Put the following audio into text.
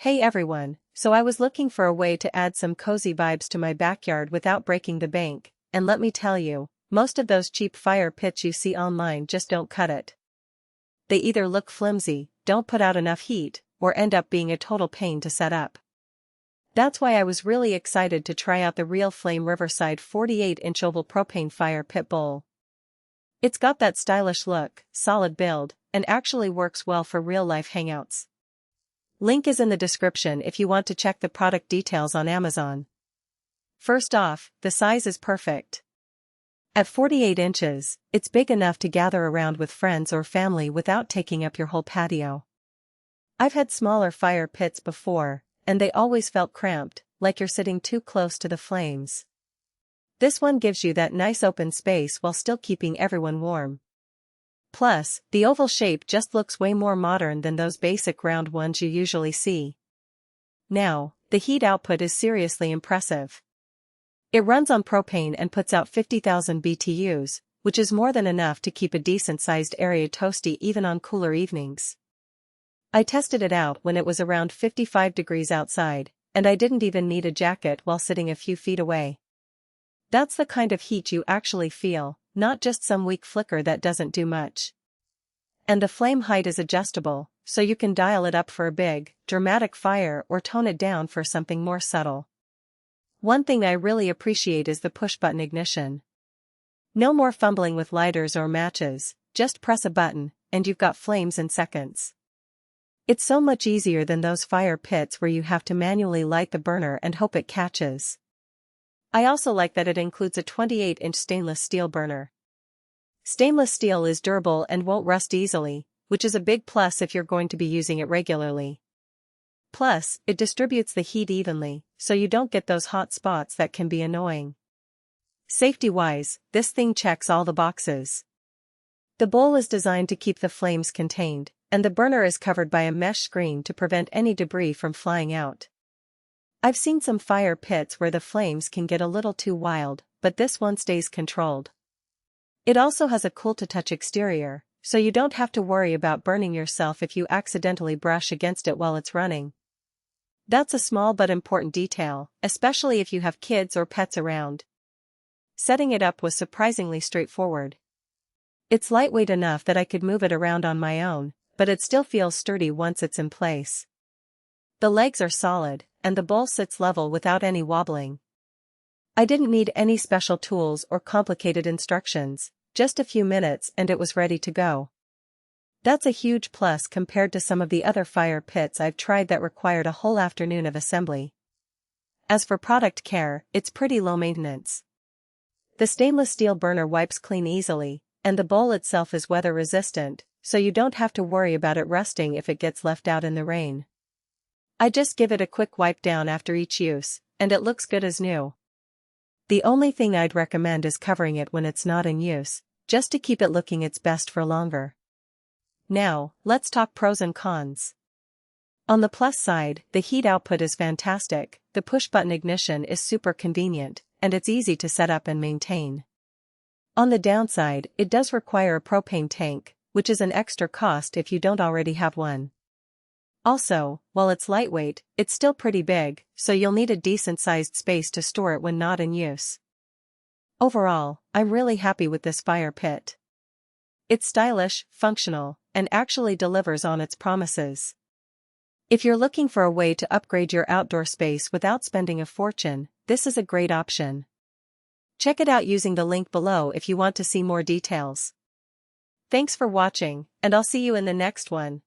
Hey everyone, so I was looking for a way to add some cozy vibes to my backyard without breaking the bank, and let me tell you, most of those cheap fire pits you see online just don't cut it. They either look flimsy, don't put out enough heat, or end up being a total pain to set up. That's why I was really excited to try out the Real Flame Riverside 48-inch oval propane fire pit bowl. It's got that stylish look, solid build, and actually works well for real-life hangouts. Link is in the description if you want to check the product details on Amazon. First off, the size is perfect. At 48 inches, it's big enough to gather around with friends or family without taking up your whole patio. I've had smaller fire pits before, and they always felt cramped, like you're sitting too close to the flames. This one gives you that nice open space while still keeping everyone warm. Plus, the oval shape just looks way more modern than those basic round ones you usually see. Now, the heat output is seriously impressive. It runs on propane and puts out 50,000 BTUs, which is more than enough to keep a decent-sized area toasty even on cooler evenings. I tested it out when it was around 55 degrees outside, and I didn't even need a jacket while sitting a few feet away. That's the kind of heat you actually feel, not just some weak flicker that doesn't do much. And the flame height is adjustable, so you can dial it up for a big, dramatic fire or tone it down for something more subtle. One thing I really appreciate is the push-button ignition. No more fumbling with lighters or matches, just press a button, and you've got flames in seconds. It's so much easier than those fire pits where you have to manually light the burner and hope it catches. I also like that it includes a 28-inch stainless steel burner. Stainless steel is durable and won't rust easily, which is a big plus if you're going to be using it regularly. Plus, it distributes the heat evenly, so you don't get those hot spots that can be annoying. Safety-wise, this thing checks all the boxes. The bowl is designed to keep the flames contained, and the burner is covered by a mesh screen to prevent any debris from flying out. I've seen some fire pits where the flames can get a little too wild, but this one stays controlled. It also has a cool-to-touch exterior, so you don't have to worry about burning yourself if you accidentally brush against it while it's running. That's a small but important detail, especially if you have kids or pets around. Setting it up was surprisingly straightforward. It's lightweight enough that I could move it around on my own, but it still feels sturdy once it's in place. The legs are solid, and the bowl sits level without any wobbling. I didn't need any special tools or complicated instructions, just a few minutes and it was ready to go. That's a huge plus compared to some of the other fire pits I've tried that required a whole afternoon of assembly. As for product care, it's pretty low maintenance. The stainless steel burner wipes clean easily, and the bowl itself is weather resistant, so you don't have to worry about it rusting if it gets left out in the rain. I just give it a quick wipe down after each use, and it looks good as new. The only thing I'd recommend is covering it when it's not in use, just to keep it looking its best for longer. Now, let's talk pros and cons. On the plus side, the heat output is fantastic, the push-button ignition is super convenient, and it's easy to set up and maintain. On the downside, it does require a propane tank, which is an extra cost if you don't already have one. Also, while it's lightweight, it's still pretty big, so you'll need a decent-sized space to store it when not in use. Overall, I'm really happy with this fire pit. It's stylish, functional, and actually delivers on its promises. If you're looking for a way to upgrade your outdoor space without spending a fortune, this is a great option. Check it out using the link below if you want to see more details. Thanks for watching, and I'll see you in the next one.